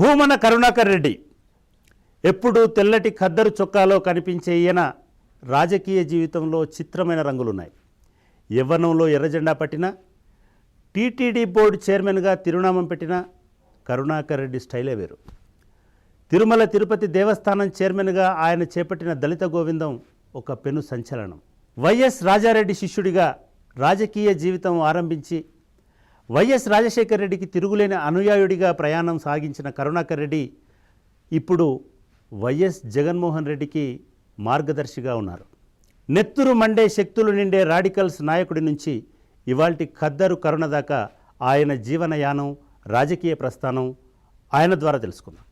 భూమన కరుణాకర్ రెడ్డి ఎప్పుడూ తెల్లటి ఖద్దరు చొక్కాలో కనిపించే ఈయన రాజకీయ జీవితంలో చిత్రమైన రంగులున్నాయి. యవ్వనంలో ఎర్రజెండా పట్టిన, టీటీడీ బోర్డు చైర్మన్గా తిరునామం పెట్టిన కరుణాకర్ రెడ్డి స్టైలే వేరు. తిరుమల తిరుపతి దేవస్థానం చైర్మన్గా ఆయన చేపట్టిన దళిత గోవిందం ఒక పెను సంచలనం. వైఎస్ రాజారెడ్డి శిష్యుడిగా రాజకీయ జీవితం ఆరంభించి వైఎస్ రాజశేఖర రెడ్డికి తిరుగులేని అనుయాయుడిగా ప్రయాణం సాగించిన కరుణాకర్ రెడ్డి ఇప్పుడు వైఎస్ జగన్మోహన్ రెడ్డికి మార్గదర్శిగా ఉన్నారు. నెత్తురు మండే శక్తులు నిండే రాడికల్స్ నాయకుడి నుంచి ఇవాల్టి ఖద్దరు కరుణ దాకా ఆయన జీవనయానం, రాజకీయ ప్రస్థానం ఆయన ద్వారా తెలుసుకుందాం.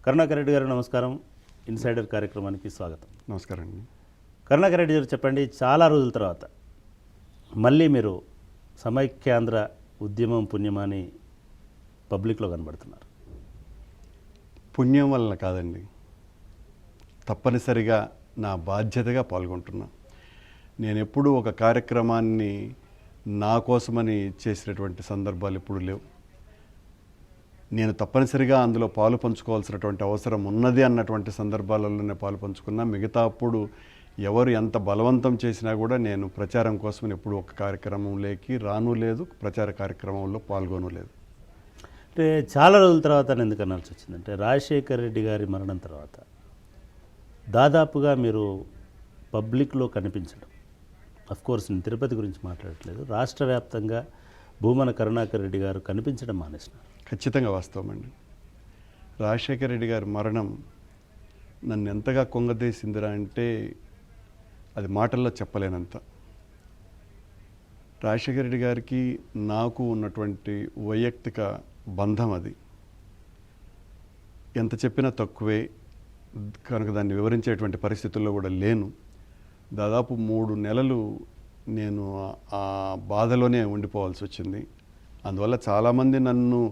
కరుణాకర్ రెడ్డి గారు నమస్కారం. ఇన్సైడర్ కార్యక్రమానికి స్వాగతం. నమస్కారం అండి. కరుణాకర్ రెడ్డి గారు చెప్పండి, చాలా రోజుల తర్వాత మళ్ళీ మీరు సమైక్యాంధ్ర ఉద్యమం పుణ్యమాని పబ్లిక్లో కనబడుతున్నారు. పుణ్యం వలన కాదండి, తప్పనిసరిగా నా బాధ్యతగా పాల్గొంటున్నా. నేను ఎప్పుడూ ఒక కార్యక్రమాన్ని నా కోసమని చేసినటువంటి సందర్భాలు ఎప్పుడు లేవు. నేను తప్పనిసరిగా అందులో పాలు పంచుకోవాల్సినటువంటి అవసరం ఉన్నది అన్నటువంటి సందర్భాలలోనే పాలు పంచుకున్నా. మిగతా అప్పుడు ఎవరు ఎంత బలవంతం చేసినా కూడా నేను ప్రచారం కోసం ఎప్పుడు ఒక కార్యక్రమంలోకి రాను లేదు, ప్రచార కార్యక్రమంలో పాల్గొనూ లేదు. అంటే చాలా రోజుల తర్వాత ఎందుకు అనాల్సి వచ్చిందంటే, రాజశేఖర్ రెడ్డి గారి మరణం తర్వాత దాదాపుగా మీరు పబ్లిక్లో కనిపించడం, అఫ్కోర్స్ నేను తిరుపతి గురించి మాట్లాడట్లేదు, రాష్ట్ర వ్యాప్తంగా భూమన కరుణాకర్ రెడ్డి గారు కనిపించడం మానేసినారు. ఖచ్చితంగా వాస్తవం అండి. రాజశేఖర రెడ్డి గారి మరణం నన్ను ఎంతగా కొంగదీసిందిరా అంటే అది మాటల్లో చెప్పలేనంత. రాజశేఖర రెడ్డి గారికి నాకు ఉన్నటువంటి వైయక్తిక బంధం అది. ఎంత చెప్పినా తక్కువే కనుక దాన్ని వివరించేటువంటి పరిస్థితుల్లో కూడా లేను. దాదాపు 3 నెలలు నేను ఆ బాధలోనే ఉండిపోవాల్సి వచ్చింది. అందువల్ల చాలామంది నన్ను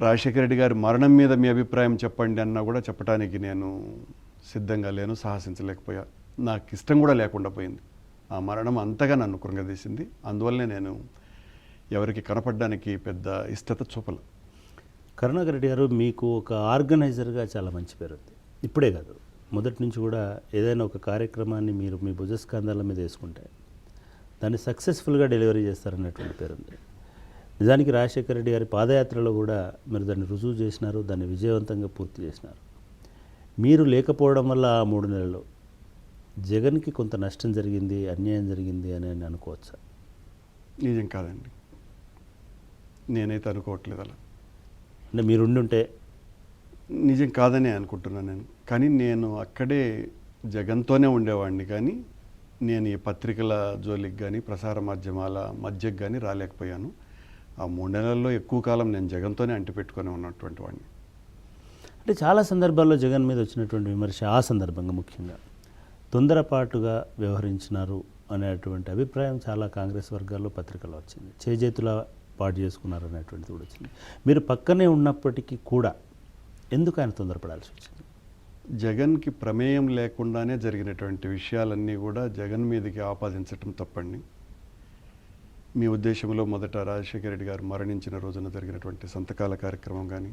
రాజశేఖర రెడ్డి గారి మరణం మీద మీ అభిప్రాయం చెప్పండి అన్నా కూడా చెప్పడానికి నేను సిద్ధంగా లేను, సాహసించలేకపోయా. నాకు ఇష్టం కూడా లేకుండా పోయింది. ఆ మరణం అంతగా నన్ను కృంగదీసింది. అందువల్లనే నేను ఎవరికి కనపడడానికి పెద్ద ఇష్టత చూపలు. కరుణాకర్ రెడ్డి గారు మీకు ఒక ఆర్గనైజర్గా చాలా మంచి పేరు ఉంది. ఇప్పుడే కాదు, మొదటి నుంచి కూడా ఏదైనా ఒక కార్యక్రమాన్ని మీరు మీ భుజస్కంధాల మీద వేసుకుంటే దాన్ని సక్సెస్ఫుల్గా డెలివరీ చేస్తారన్నటువంటి పేరు ఉంది. నిజానికి రాజశేఖర రెడ్డి గారి పాదయాత్రలో కూడా మీరు దాన్ని రుజువు చేసినారు, దాన్ని విజయవంతంగా పూర్తి చేసినారు. మీరు లేకపోవడం వల్ల ఆ 3 నెలలు జగన్కి కొంత నష్టం జరిగింది, అన్యాయం జరిగింది అని అనుకోవచ్చా? నిజం కాదండి, నేనైతే అనుకోవట్లేదు అలా. అంటే మీరుండుంటే నిజం కాదనే అనుకుంటున్నాను నేను. కానీ నేను అక్కడే జగన్తోనే ఉండేవాడిని, కానీ నేను ఈ పత్రికల జోలికి కానీ ప్రసార మాధ్యమాల మధ్యకి కానీ రాలేకపోయాను. ఆ 3 నెలల్లో ఎక్కువ కాలం నేను జగన్తోనే అంటిపెట్టుకొని ఉన్నటువంటి వాడిని. అంటే చాలా సందర్భాల్లో జగన్ మీద వచ్చినటువంటి విమర్శ ఆ సందర్భంగా ముఖ్యంగా తొందరపాటుగా వ్యవహరించినారు అనేటువంటి అభిప్రాయం చాలా కాంగ్రెస్ వర్గాల్లో పత్రికల్లో వచ్చింది. చేజేతుల పాటు చేసుకున్నారు అనేటువంటిది కూడా వచ్చింది. మీరు పక్కనే ఉన్నప్పటికీ కూడా ఎందుకు ఆయన తొందరపడాల్సి వచ్చింది? జగన్కి ప్రమేయం లేకుండానే జరిగినటువంటి విషయాలన్నీ కూడా జగన్ మీదకి ఆపాదించటం తప్పండి. మీ ఉద్దేశంలో మొదట రాజశేఖర రెడ్డి గారు మరణించిన రోజున జరిగినటువంటి సంతకాల కార్యక్రమం కానీ,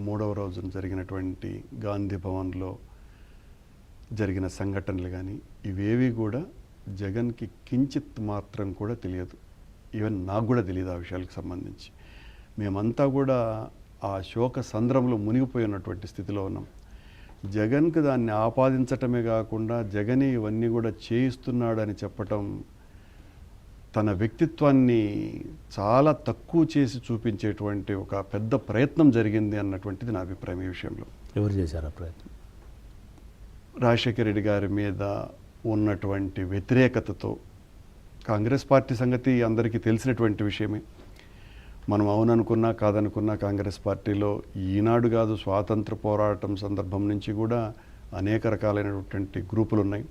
3వ రోజున జరిగినటువంటి గాంధీ భవన్లో జరిగిన సంఘటనలు కానీ, ఇవేవి కూడా జగన్కి కించిత్ మాత్రం కూడా తెలియదు. ఈవెన్ నాకు కూడా తెలియదు ఆ విషయాలకు సంబంధించి. మేమంతా కూడా ఆ శోక సంద్రంలో మునిగిపోయి ఉన్నటువంటి స్థితిలో ఉన్నాం. జగన్కి దాన్ని ఆపాదించటమే కాకుండా జగనే ఇవన్నీ కూడా చేయిస్తున్నాడని చెప్పటం తన వ్యక్తిత్వాన్ని చాలా తక్కువ చేసి చూపించేటువంటి ఒక పెద్ద ప్రయత్నం జరిగింది అన్నటువంటిది నా అభిప్రాయం. ఈ విషయంలో ఎవరు చేశారు ఆ ప్రయత్నం? రాజశేఖర రెడ్డి గారి మీద ఉన్నటువంటి వ్యతిరేకతతో, కాంగ్రెస్ పార్టీ సంగతి అందరికీ తెలిసినటువంటి విషయమే. మనం అవుననుకున్నా కాదనుకున్నా కాంగ్రెస్ పార్టీలో ఈనాడు కాదు, స్వాతంత్ర పోరాటం సందర్భం నుంచి కూడా అనేక రకాలైనటువంటి గ్రూపులు ఉన్నాయి.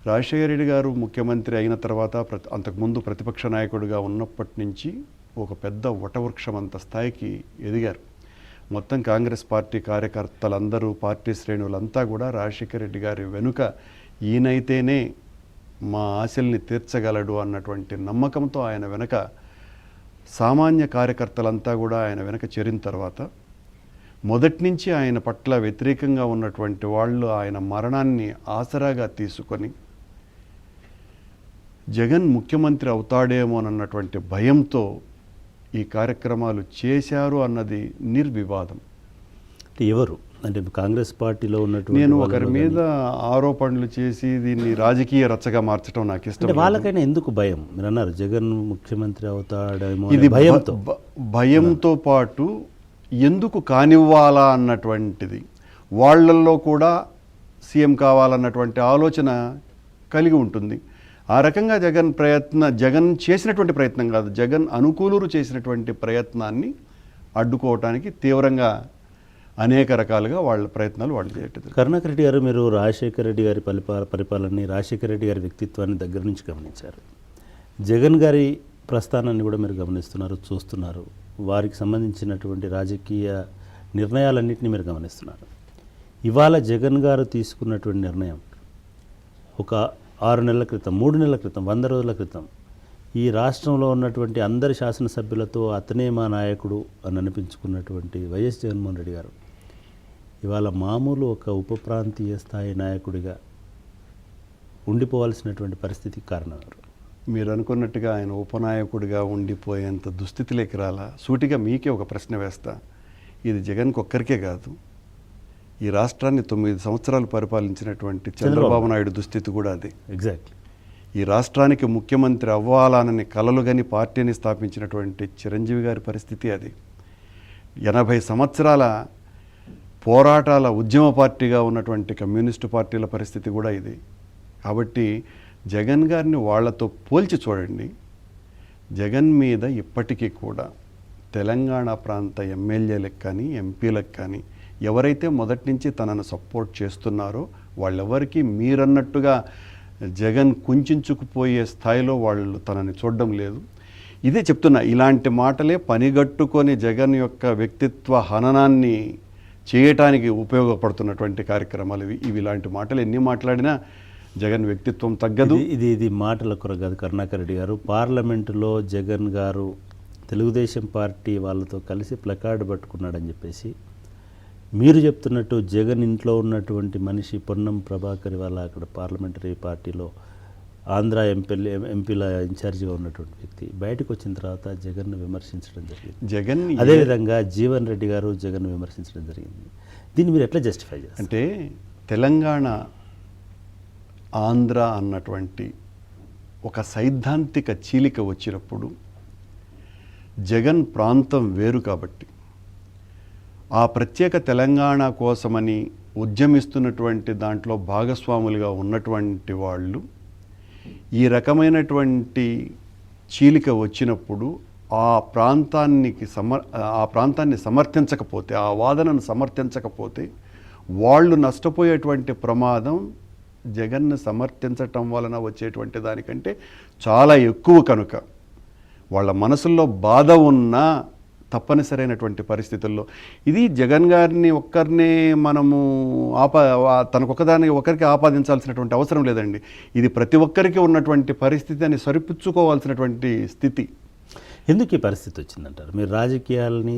రాజశేఖర రెడ్డి గారు ముఖ్యమంత్రి అయిన తర్వాత అంతకుముందు ప్రతిపక్ష నాయకుడిగా ఉన్నప్పటి నుంచి ఒక పెద్ద వటవృక్షం అంత స్థాయికి ఎదిగారు. మొత్తం కాంగ్రెస్ పార్టీ కార్యకర్తలందరూ, పార్టీ శ్రేణులంతా కూడా రాజశేఖర రెడ్డి గారి వెనుక ఈయనైతేనే మా ఆశల్ని తీర్చగలడు అన్నటువంటి నమ్మకంతో ఆయన వెనక సామాన్య కార్యకర్తలంతా కూడా ఆయన వెనక చేరిన తర్వాత మొదటి నుంచి ఆయన పట్ల వ్యతిరేకంగా ఉన్నటువంటి వాళ్ళు ఆయన మరణాన్ని ఆసరాగా తీసుకొని జగన్ ముఖ్యమంత్రి అవుతాడేమోనన్నటువంటి భయంతో ఈ కార్యక్రమాలు చేశారు అన్నది నిర్వివాదం. అంటే ఎవరు అంటే కాంగ్రెస్ పార్టీలో ఉన్నటువంటి నేను వాళ్ళలో ఒకరి మీద ఆరోపణలు చేసి దీన్ని రాజకీయ రచ్చగా మార్చడం నాకు ఇష్టం అంటే లేదు. వాళ్ళకైనా ఎందుకు భయం? మీరు అన్నారు జగన్ ముఖ్యమంత్రి అవుతాడేమో ఇది అనే భయంతో. భయంతో పాటు ఎందుకు కానివ్వాలా అన్నటువంటిది, వాళ్ళల్లో కూడా సీఎం కావాలన్నటువంటి ఆలోచన కలిగి ఉంటుంది. ఆ రకంగా జగన్ చేసినటువంటి ప్రయత్నం కాదు, జగన్ అనుకూలురు చేసినటువంటి ప్రయత్నాన్ని అడ్డుకోవటానికి తీవ్రంగా అనేక రకాలుగా వాళ్ళ ప్రయత్నాలు వాళ్ళు చేయటం. కరుణాకర్ రెడ్డి గారు, మీరు రాజశేఖర రెడ్డి గారి పరిపాలనని, రాజశేఖర రెడ్డి గారి వ్యక్తిత్వాన్ని దగ్గర నుంచి గమనించారు. జగన్ గారి ప్రస్థానాన్ని కూడా మీరు గమనిస్తున్నారు, చూస్తున్నారు. వారికి సంబంధించినటువంటి రాజకీయ నిర్ణయాలన్నింటినీ మీరు గమనిస్తున్నారు. ఇవాళ జగన్ గారు తీసుకున్నటువంటి నిర్ణయం ఒక 6 నెలల క్రితం, 3 నెలల క్రితం, 100 రోజుల క్రితం ఈ రాష్ట్రంలో ఉన్నటువంటి అందరి శాసనసభ్యులతో అతనే మా నాయకుడు అని అనిపించుకున్నటువంటి వైఎస్ జగన్మోహన్ రెడ్డి గారు ఇవాళ మామూలు ఒక ఉప ప్రాంతీయ స్థాయి నాయకుడిగా ఉండిపోవాల్సినటువంటి పరిస్థితికి కారణం ఎవరు? మీరు అనుకున్నట్టుగా ఆయన ఉపనాయకుడిగా ఉండిపోయేంత దుస్థితిలోకి రాలా. సూటిగా మీకే ఒక ప్రశ్న వేస్తా. ఇది జగన్కి ఒక్కరికే కాదు, ఈ రాష్ట్రాన్ని 9 సంవత్సరాలు పరిపాలించినటువంటి చంద్రబాబు నాయుడు దుస్థితి కూడా అదే. ఎగ్జాక్ట్లీ. ఈ రాష్ట్రానికి ముఖ్యమంత్రి అవ్వాలనని కలలుగని పార్టీని స్థాపించినటువంటి చిరంజీవి గారి పరిస్థితి అది. 80 సంవత్సరాల పోరాటాల ఉద్యమ పార్టీగా ఉన్నటువంటి కమ్యూనిస్టు పార్టీల పరిస్థితి కూడా ఇది. కాబట్టి జగన్ గారిని వాళ్లతో పోల్చి చూడండి. జగన్ మీద ఇప్పటికీ కూడా తెలంగాణ ప్రాంత ఎమ్మెల్యేలకు కానీ ఎంపీలకు కానీ ఎవరైతే మొదటి నుంచి తనను సపోర్ట్ చేస్తున్నారో వాళ్ళెవరికి మీరన్నట్టుగా జగన్ కుంచుకుపోయే స్థాయిలో వాళ్ళు తనని చూడడం లేదు. ఇదే చెప్తున్నా, ఇలాంటి మాటలే పనిగట్టుకొని జగన్ యొక్క వ్యక్తిత్వ హననాన్ని చేయటానికి ఉపయోగపడుతున్నటువంటి కార్యక్రమాలు ఇవి. ఇలాంటి మాటలు ఎన్ని మాట్లాడినా జగన్ వ్యక్తిత్వం తగ్గదు. ఇది మాటల కొర కాదు కరుణాకర్ రెడ్డి గారు. పార్లమెంటులో జగన్ గారు తెలుగుదేశం పార్టీ వాళ్ళతో కలిసి ప్లకార్డు పట్టుకున్నాడని చెప్పేసి మీరు చెప్తున్నట్టు జగన్ ఇంట్లో ఉన్నటువంటి మనిషి పొన్నం ప్రభాకర్ వాళ్ళ అక్కడ పార్లమెంటరీ పార్టీలో ఆంధ్ర ఎంపీల ఇన్ఛార్జిగా ఉన్నటువంటి వ్యక్తి బయటకు వచ్చిన తర్వాత జగన్ను విమర్శించడం జరిగింది. అదేవిధంగా జీవన్ రెడ్డి గారు జగన్ను విమర్శించడం జరిగింది. దీన్ని మీరు ఎట్లా జస్టిఫై చేస్తారు? అంటే తెలంగాణ ఆంధ్ర అన్నటువంటి ఒక సైద్ధాంతిక చీలిక వచ్చినప్పుడు జగన్ ప్రాంతం వేరు కాబట్టి ఆ ప్రత్యేక తెలంగాణ కోసమని ఉద్యమిస్తున్నటువంటి దాంట్లో భాగస్వాములుగా ఉన్నటువంటి వాళ్ళు ఈ రకమైనటువంటి చీలిక వచ్చినప్పుడు ఆ ప్రాంతాన్ని సమర్థించకపోతే, ఆ వాదనను సమర్థించకపోతే వాళ్ళు నష్టపోయేటువంటి ప్రమాదం జగన్ను సమర్థించటం వలన వచ్చేటువంటి దానికంటే చాలా ఎక్కువ. కనుక వాళ్ళ మనసుల్లో బాధ ఉన్నా తప్పనిసరైనటువంటి పరిస్థితుల్లో ఇది జగన్ గారిని ఒక్కరినే మనము ఒకరికి ఆపాదించాల్సినటువంటి అవసరం లేదండి. ఇది ప్రతి ఒక్కరికి ఉన్నటువంటి పరిస్థితి అని సరిపుచ్చుకోవాల్సినటువంటి స్థితి. ఎందుకు ఈ పరిస్థితి వచ్చిందంటారు? మీరు రాజకీయాలని